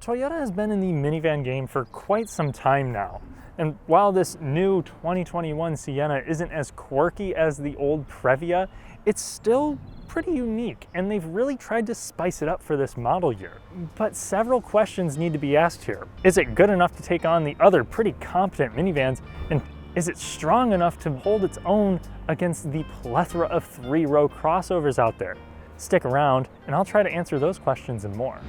Toyota has been in the minivan game for quite some time now. And while this new 2021 Sienna isn't as quirky as the old Previa, it's still pretty unique, and they've really tried to spice it up for this model year. But several questions need to be asked here. Is it good enough to take on the other pretty competent minivans? And is it strong enough to hold its own against the plethora of three-row crossovers out there? Stick around, and I'll try to answer those questions and more.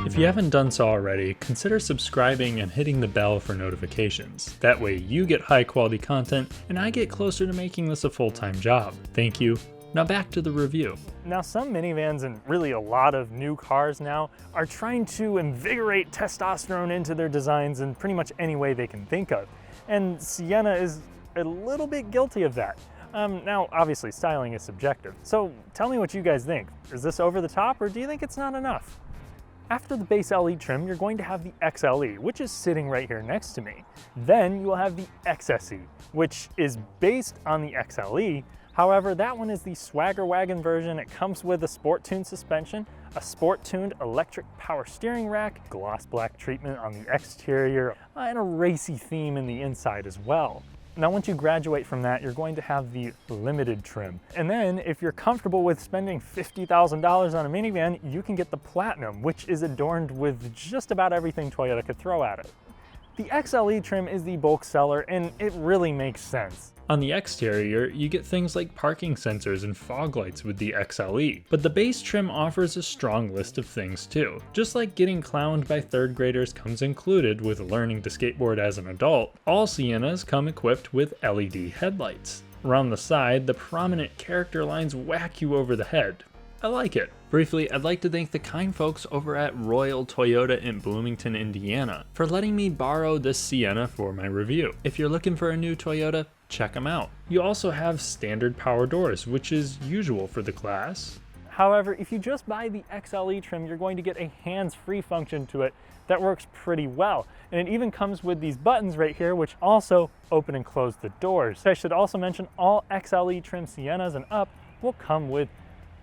If you haven't done so already, consider subscribing and hitting the bell for notifications. That way you get high quality content and I get closer to making this a full-time job. Thank you. Now back to the review. Now some minivans and really a lot of new cars now are trying to invigorate testosterone into their designs in pretty much any way they can think of. And Sienna is a little bit guilty of that. Now obviously styling is subjective. So tell me what you guys think. Is this over the top or do you think it's not enough? After the base LE trim, you're going to have the XLE, which is sitting right here next to me. Then you will have the XSE, which is based on the XLE. However, that one is the swagger wagon version. It comes with a sport-tuned suspension, a sport-tuned electric power steering rack, gloss black treatment on the exterior, and a racy theme in the inside as well. Now, once you graduate from that, you're going to have the limited trim. And then if you're comfortable with spending $50,000 on a minivan, you can get the Platinum, which is adorned with just about everything Toyota could throw at it. The XLE trim is the bulk seller, and it really makes sense. On the exterior, you get things like parking sensors and fog lights with the XLE, but the base trim offers a strong list of things too. Just like getting clowned by third graders comes included with learning to skateboard as an adult, all Siennas come equipped with LED headlights. Around the side, the prominent character lines whack you over the head. I like it. Briefly, I'd like to thank the kind folks over at Royal Toyota in Bloomington, Indiana for letting me borrow this Sienna for my review. If you're looking for a new Toyota, check them out. You also have standard power doors, which is usual for the class. However, if you just buy the XLE trim, you're going to get a hands-free function to it that works pretty well. And it even comes with these buttons right here, which also open and close the doors. I should also mention all XLE trim Siennas and up will come with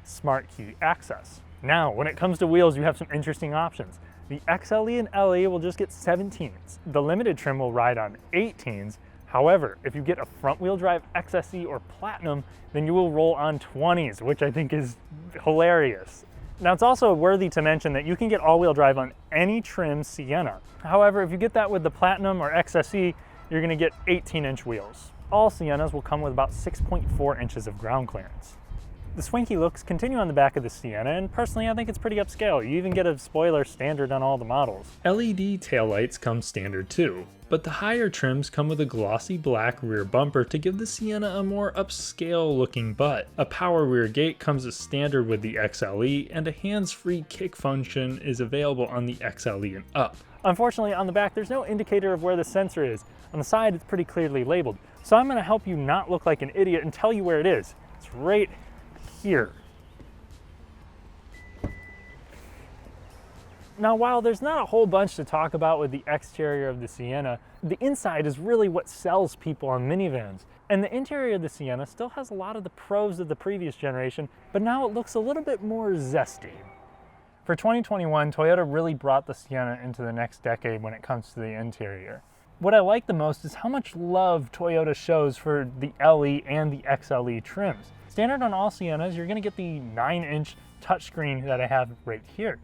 Smart Key access. Now, when it comes to wheels, you have some interesting options. The XLE and LE will just get 17s. The limited trim will ride on 18s. However, if you get a front wheel drive XSE or Platinum, then you will roll on 20s, which I think is hilarious. Now, it's also worthy to mention that you can get all-wheel drive on any trim Sienna. However, if you get that with the Platinum or XSE, you're gonna get 18-inch wheels. All Siennas will come with about 6.4 inches of ground clearance. The swanky looks continue on the back of the Sienna, and personally I think it's pretty upscale. You even get a spoiler standard on all the models. LED taillights come standard too, but the higher trims come with a glossy black rear bumper to give the Sienna a more upscale looking butt. A power rear gate comes as standard with the XLE, and a hands-free kick function is available on the XLE and up. Unfortunately, on the back there's no indicator of where the sensor is. On the side it's pretty clearly labeled, so I'm going to help you not look like an idiot and tell you where it is. It's right here. Now, while there's not a whole bunch to talk about with the exterior of the Sienna, the inside is really what sells people on minivans. And the interior of the Sienna still has a lot of the pros of the previous generation, but now it looks a little bit more zesty. For 2021, Toyota really brought the Sienna into the next decade when it comes to the interior. What I like the most is how much love Toyota shows for the LE and the XLE trims. Standard on all Siennas, you're going to get the 9-inch touchscreen that I have right here.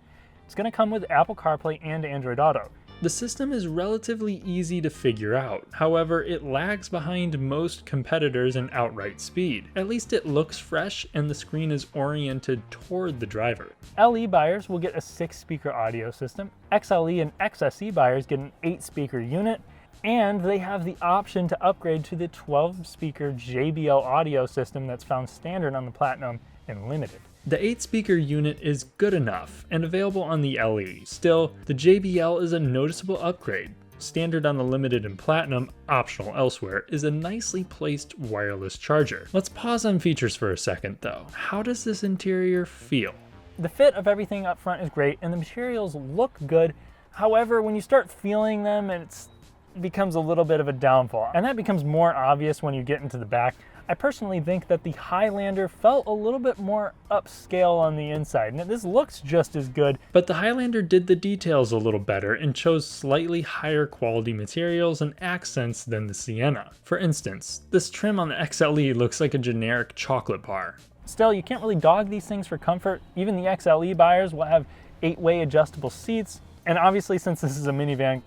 It's going to come with Apple CarPlay and Android Auto. The system is relatively easy to figure out, however it lags behind most competitors in outright speed. At least it looks fresh and the screen is oriented toward the driver. LE buyers will get a 6-speaker audio system, XLE and XSE buyers get an 8-speaker unit, and they have the option to upgrade to the 12-speaker JBL audio system that's found standard on the Platinum and Limited. The 8-speaker unit is good enough and available on the LE. Still, the JBL is a noticeable upgrade. Standard on the Limited and Platinum, optional elsewhere, is a nicely placed wireless charger. Let's pause on features for a second though. How does this interior feel? The fit of everything up front is great and the materials look good. However, when you start feeling them, it becomes a little bit of a downfall. And that becomes more obvious when you get into the back. I personally think that the Highlander felt a little bit more upscale on the inside. Now, this looks just as good, but the Highlander did the details a little better and chose slightly higher quality materials and accents than the Sienna. For instance, this trim on the XLE looks like a generic chocolate bar. Still, you can't really dog these things for comfort. Even the XLE buyers will have 8-way adjustable seats. And obviously, since this is a minivan,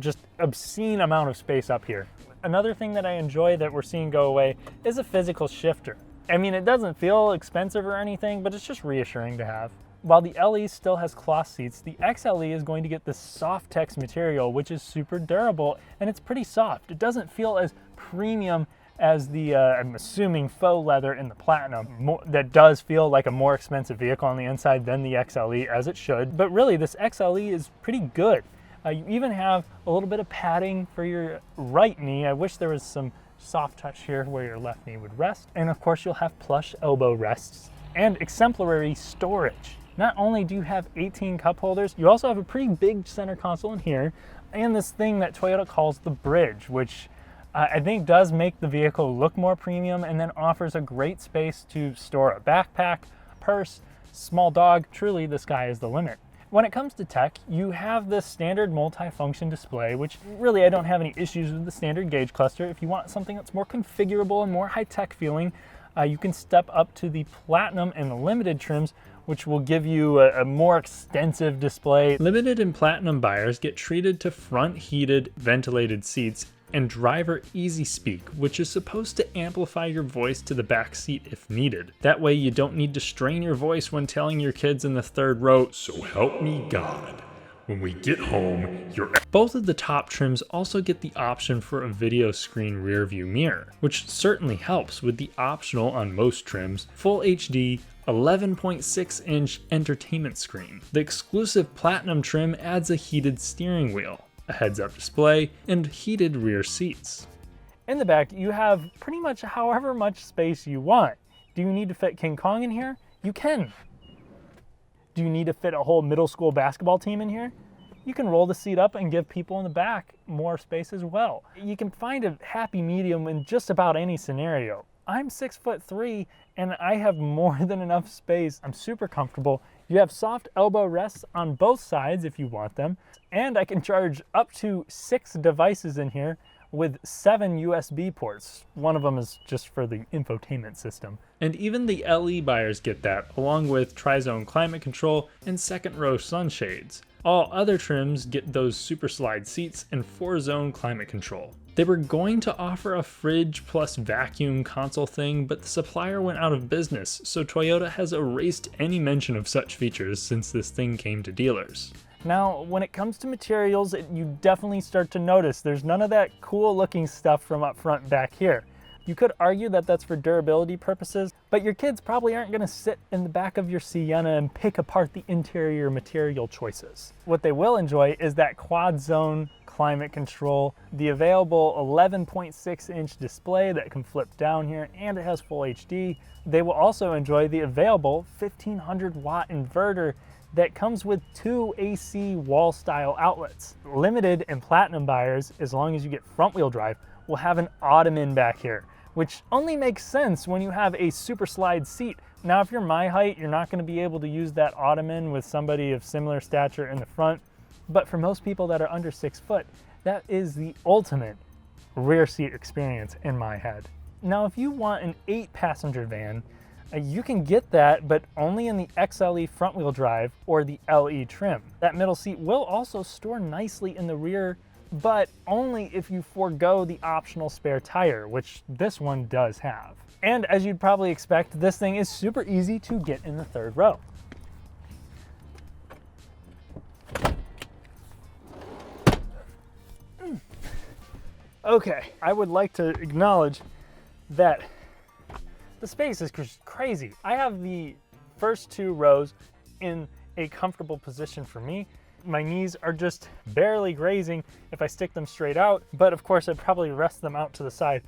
just obscene amount of space up here. Another thing that I enjoy that we're seeing go away is a physical shifter. I mean, it doesn't feel expensive or anything, but it's just reassuring to have. While the LE still has cloth seats, the XLE is going to get this Softex material, which is super durable, and it's pretty soft. It doesn't feel as premium as the, I'm assuming, faux leather in the Platinum. That does feel like a more expensive vehicle on the inside than the XLE, as it should. But really, this XLE is pretty good. You even have a little bit of padding for your right knee. I wish there was some soft touch here where your left knee would rest. And of course, you'll have plush elbow rests and exemplary storage. Not only do you have 18 cup holders, you also have a pretty big center console in here and this thing that Toyota calls the bridge, which I think does make the vehicle look more premium and then offers a great space to store a backpack, purse, small dog. Truly, the sky is the limit. When it comes to tech, you have the standard multi-function display, which really I don't have any issues with the standard gauge cluster. If you want something that's more configurable and more high-tech feeling, you can step up to the Platinum and the Limited trims, which will give you a more extensive display. Limited and Platinum buyers get treated to front heated, ventilated seats and driver easy speak, which is supposed to amplify your voice to the back seat if needed. That way you don't need to strain your voice when telling your kids in the third row, "So help me God, when we get home, you're..." Both of the top trims also get the option for a video screen rear view mirror, which certainly helps with the optional on most trims, full HD 11.6-inch entertainment screen. The exclusive Platinum trim adds a heated steering wheel, a heads-up display, and heated rear seats. In the back, you have pretty much however much space you want. Do you need to fit King Kong in here? You can. Do you need to fit a whole middle school basketball team in here? You can roll the seat up and give people in the back more space as well. You can find a happy medium in just about any scenario. I'm 6'3" and I have more than enough space. I'm super comfortable. You have soft elbow rests on both sides if you want them. And I can charge up to 6 devices in here with 7 USB ports. One of them is just for the infotainment system. And even the LE buyers get that, along with tri-zone climate control and second row sunshades. All other trims get those super slide seats and 4-zone climate control. They were going to offer a fridge plus vacuum console thing, but the supplier went out of business, so Toyota has erased any mention of such features since this thing came to dealers. Now, when it comes to materials, you definitely start to notice there's none of that cool looking stuff from up front back here. You could argue that that's for durability purposes, but your kids probably aren't going to sit in the back of your Sienna and pick apart the interior material choices. What they will enjoy is that quad zone climate control, the available 11.6-inch display that can flip down here, and it has full HD. They will also enjoy the available 1500-watt inverter that comes with 2 AC wall-style outlets. Limited and Platinum buyers, as long as you get front-wheel drive, will have an ottoman back here, which only makes sense when you have a super slide seat. Now, if you're my height, you're not going to be able to use that ottoman with somebody of similar stature in the front. But for most people that are under 6 foot, that is the ultimate rear seat experience in my head. Now, if you want an 8-passenger van, you can get that, but only in the XLE front-wheel drive or the LE trim. That middle seat will also store nicely in the rear, but only if you forego the optional spare tire, which this one does have. And as you'd probably expect, this thing is super easy to get in the third row. Okay, I would like to acknowledge that the space is crazy. I have the first 2 rows in a comfortable position for me. My knees are just barely grazing if I stick them straight out, but of course I'd probably rest them out to the side,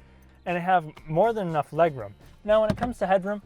and I have more than enough leg room. Now when it comes to headroom,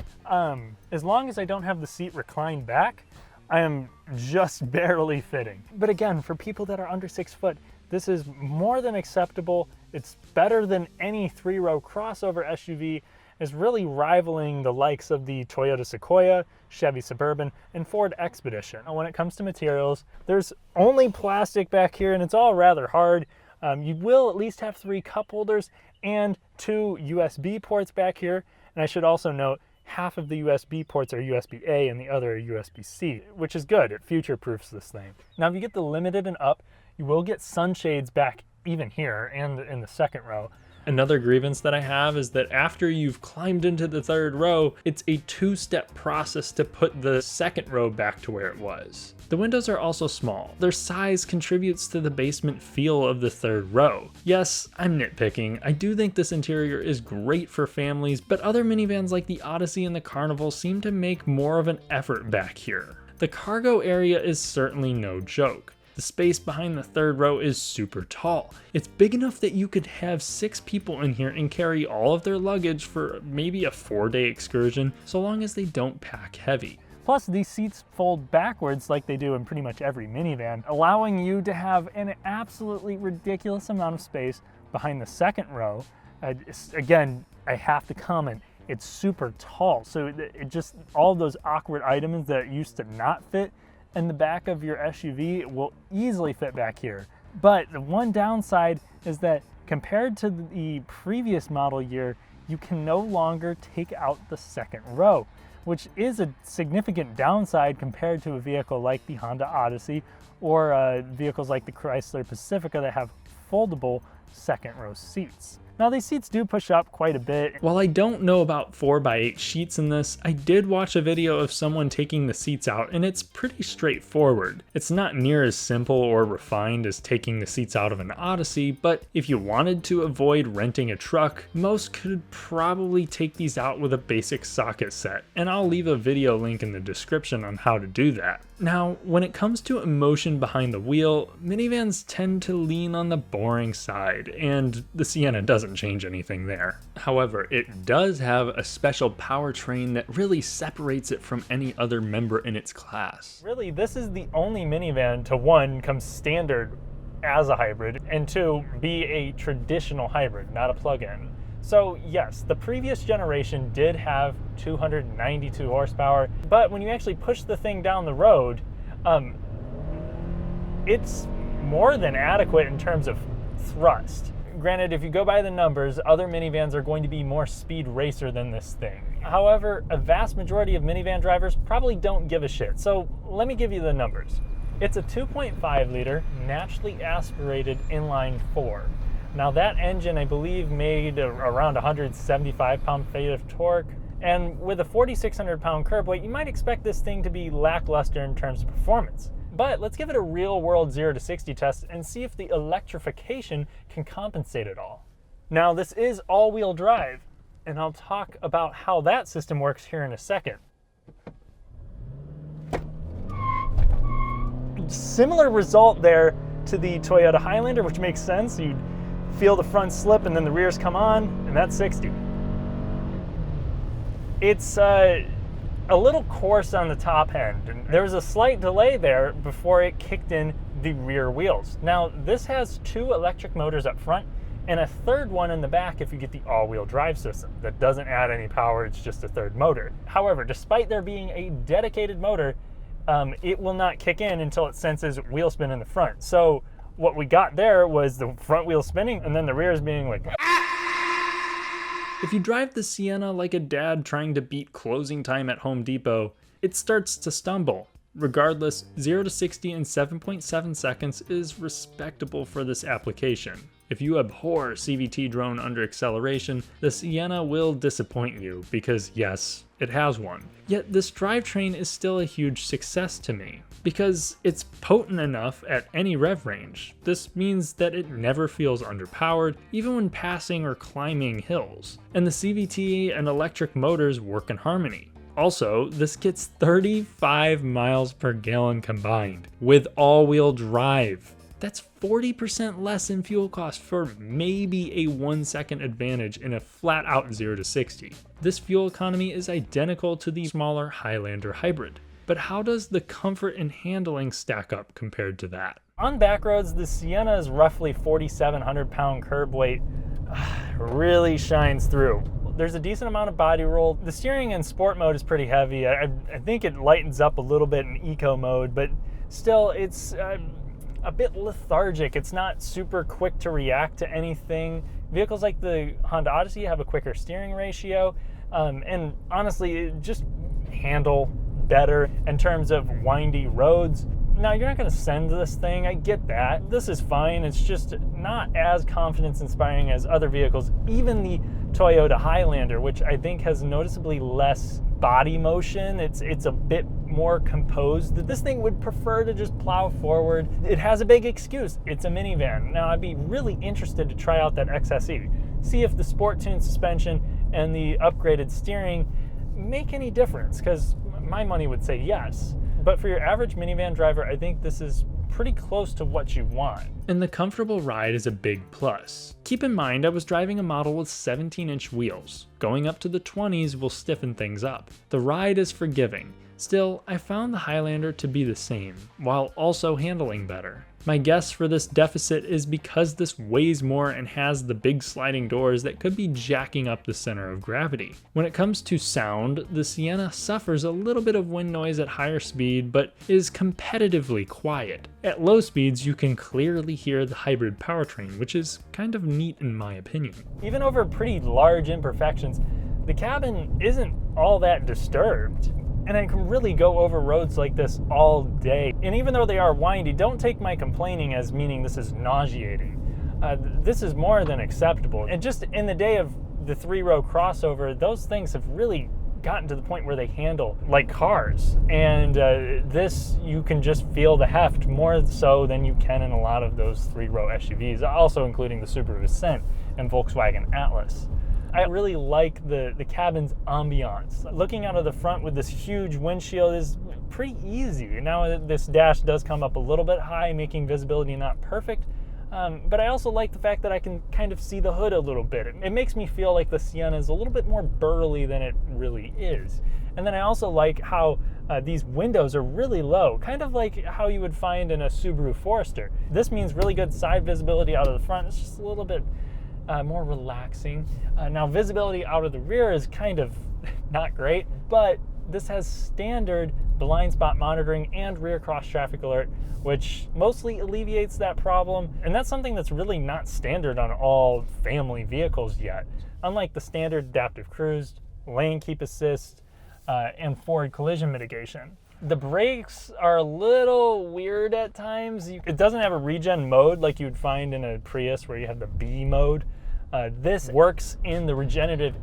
as long as I don't have the seat reclined back, I am just barely fitting. But again, for people that are under 6 foot, this is more than acceptable. It's better than any 3-row crossover SUV. It's really rivaling the likes of the Toyota Sequoia, Chevy Suburban, and Ford Expedition. When it comes to materials, there's only plastic back here, and it's all rather hard. You will at least have 3 cup holders and 2 USB ports back here. And I should also note, half of the USB ports are USB-A and the other are USB-C, which is good. It future-proofs this thing. Now, if you get the Limited and up, you will get sunshades back even here and in the second row. Another grievance that I have is that after you've climbed into the 3rd row, it's a 2-step process to put the 2nd row back to where it was. The windows are also small. Their size contributes to the basement feel of the 3rd row. Yes, I'm nitpicking. I do think this interior is great for families, but other minivans like the Odyssey and the Carnival seem to make more of an effort back here. The cargo area is certainly no joke. The space behind the 3rd row is super tall. It's big enough that you could have 6 people in here and carry all of their luggage for maybe a 4-day excursion, so long as they don't pack heavy. Plus, these seats fold backwards like they do in pretty much every minivan, allowing you to have an absolutely ridiculous amount of space behind the 2nd row. Again, I have to comment, it's super tall, so it just, all those awkward items that used to not fit in the back of your SUV will easily fit back here. But the one downside is that compared to the previous model year, you can no longer take out the 2nd row, which is a significant downside compared to a vehicle like the Honda Odyssey or vehicles like the Chrysler Pacifica that have foldable 2nd row seats. Now, these seats do push up quite a bit. While I don't know about 4x8 sheets in this, I did watch a video of someone taking the seats out, and it's pretty straightforward. It's not near as simple or refined as taking the seats out of an Odyssey, but if you wanted to avoid renting a truck, most could probably take these out with a basic socket set, and I'll leave a video link in the description on how to do that. Now, when it comes to emotion behind the wheel, minivans tend to lean on the boring side, and the Sienna doesn't change anything there. However, it does have a special powertrain that really separates it from any other member in its class. Really, this is the only minivan to, 1, come standard as a hybrid, and 2, be a traditional hybrid, not a plug-in. So yes, the previous generation did have 292 horsepower, but when you actually push the thing down the road, it's more than adequate in terms of thrust. Granted, if you go by the numbers, other minivans are going to be more speed racer than this thing. However, a vast majority of minivan drivers probably don't give a shit, so let me give you the numbers. It's a 2.5 liter naturally aspirated inline 4. Now that engine, I believe, made around 175 pound-feet of torque, and with a 4,600 pound curb weight, you might expect this thing to be lackluster in terms of performance. But let's give it a real-world 0 to 60 test and see if the electrification can compensate at all. Now, this is all-wheel drive, and I'll talk about how that system works here in a second. Similar result there to the Toyota Highlander, which makes sense. You'd feel the front slip and then the rears come on, and that's 60. It's a little coarse on the top end, and there was a slight delay there before it kicked in the rear wheels. Now, this has 2 electric motors up front and a 3rd one in the back if you get the all-wheel drive system. That doesn't add any power, it's just a 3rd motor. However, despite there being a dedicated motor, it will not kick in until it senses wheel spin in the front. So what we got there was the front wheel spinning and then the rears being like... If you drive the Sienna like a dad trying to beat closing time at Home Depot, it starts to stumble. Regardless, 0 to 60 in 7.7 seconds is respectable for this application. If you abhor CVT drone under acceleration, the Sienna will disappoint you because yes, it has one. Yet this drivetrain is still a huge success to me because it's potent enough at any rev range. This means that it never feels underpowered, even when passing or climbing hills. And the CVT and electric motors work in harmony. Also, this gets 35 miles per gallon combined with all-wheel drive. That's 40% less in fuel cost for maybe a 1 second advantage in a flat out 0 to 60. This fuel economy is identical to the smaller Highlander hybrid. but how does the comfort and handling stack up compared to that? On back roads, the Sienna's roughly 4,700 pound curb weight really shines through. There's a decent amount of body roll. The steering in sport mode is pretty heavy. I think it lightens up a little bit in eco mode, but still it's a bit lethargic. It's not super quick to react to anything. Vehicles like the Honda Odyssey have a quicker steering ratio, and honestly, just handle better in terms of windy roads. Now, you're not going to send this thing, I get that. This is fine, it's just not as confidence-inspiring as other vehicles, even the Toyota Highlander, which I think has noticeably less body motion. It's a bit more composed. This thing would prefer to just plow forward. It has a big excuse. It's a minivan. Now, I'd be really interested to try out that XSE, see if the sport-tuned suspension and the upgraded steering make any difference, because my money would say yes. But for your average minivan driver, I think this is pretty close to what you want. And the comfortable ride is a big plus. Keep in mind, I was driving a model with 17-inch wheels. Going up to the 20s will stiffen things up. The ride is forgiving. Still, I found the Highlander to be the same, while also handling better. My guess for this deficit is because this weighs more and has the big sliding doors that could be jacking up the center of gravity. When it comes to sound, the Sienna suffers a little bit of wind noise at higher speed, but is competitively quiet. At low speeds, you can clearly hear the hybrid powertrain, which is kind of neat in my opinion. Even over pretty large imperfections, the cabin isn't all that disturbed. And I can really go over roads like this all day. And even though they are windy, don't take my complaining as meaning this is nauseating. This is more than acceptable. And just in the day of the 3-row crossover, those things have really gotten to the point where they handle like cars. And this, you can just feel the heft more so than you can in a lot of those 3-row SUVs, also including the Subaru Ascent and Volkswagen Atlas. I really like the cabin's ambiance. Looking out of the front with this huge windshield is pretty easy. Now this dash does come up a little bit high, making visibility not perfect, but I also like the fact that I can kind of see the hood a little bit. It makes me feel like the Sienna is a little bit more burly than it really is. And then I also like how these windows are really low, kind of like how you would find in a Subaru Forester. This means really good side visibility out of the front. It's just a little bit more relaxing. Now visibility out of the rear is kind of not great, but this has standard blind spot monitoring and rear cross traffic alert, which mostly alleviates that problem. And that's something that's really not standard on all family vehicles yet. Unlike the standard adaptive cruise, lane keep assist, and forward collision mitigation. The brakes are a little weird at times. It doesn't have a regen mode like you'd find in a Prius where you have the B mode. This works in the regenerative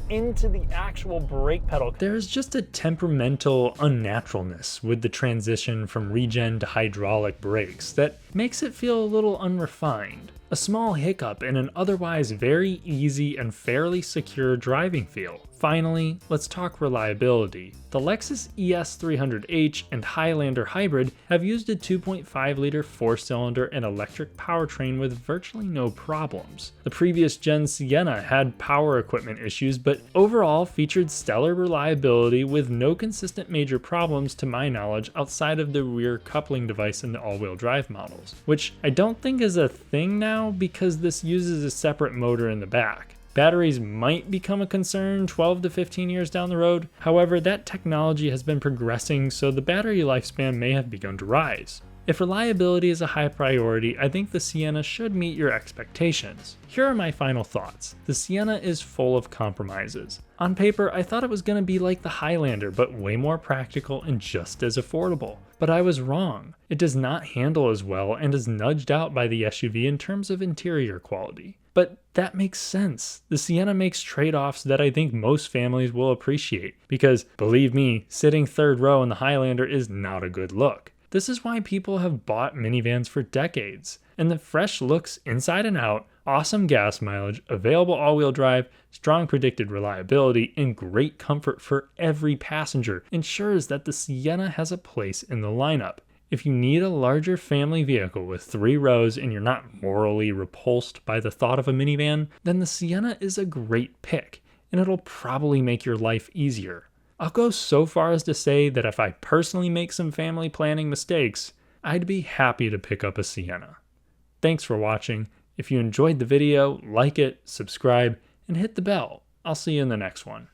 into the actual brake pedal. There's just a temperamental unnaturalness with the transition from regen to hydraulic brakes that makes it feel a little unrefined. A small hiccup in an otherwise very easy and fairly secure driving feel. Finally, let's talk reliability. The Lexus ES300H and Highlander Hybrid have used a 2.5-liter 4-cylinder and electric powertrain with virtually no problems. The previous gen Sienna had power equipment issues, but overall featured stellar reliability with no consistent major problems to my knowledge outside of the rear coupling device in the all-wheel drive models, which I don't think is a thing now because this uses a separate motor in the back. Batteries might become a concern 12 to 15 years down the road. However, that technology has been progressing, so the battery lifespan may have begun to rise. If reliability is a high priority, I think the Sienna should meet your expectations. Here are my final thoughts. The Sienna is full of compromises. On paper, I thought it was going to be like the Highlander, but way more practical and just as affordable. But I was wrong. It does not handle as well and is nudged out by the SUV in terms of interior quality. But that makes sense. The Sienna makes trade-offs that I think most families will appreciate, because believe me, sitting third row in the Highlander is not a good look. This is why people have bought minivans for decades, and the fresh looks inside and out, awesome gas mileage, available all-wheel drive, strong predicted reliability, and great comfort for every passenger ensures that the Sienna has a place in the lineup. If you need a larger family vehicle with 3 rows and you're not morally repulsed by the thought of a minivan, then the Sienna is a great pick, and it'll probably make your life easier. I'll go so far as to say that if I personally make some family planning mistakes, I'd be happy to pick up a Sienna. Thanks for watching. If you enjoyed the video, like it, subscribe, and hit the bell. I'll see you in the next one.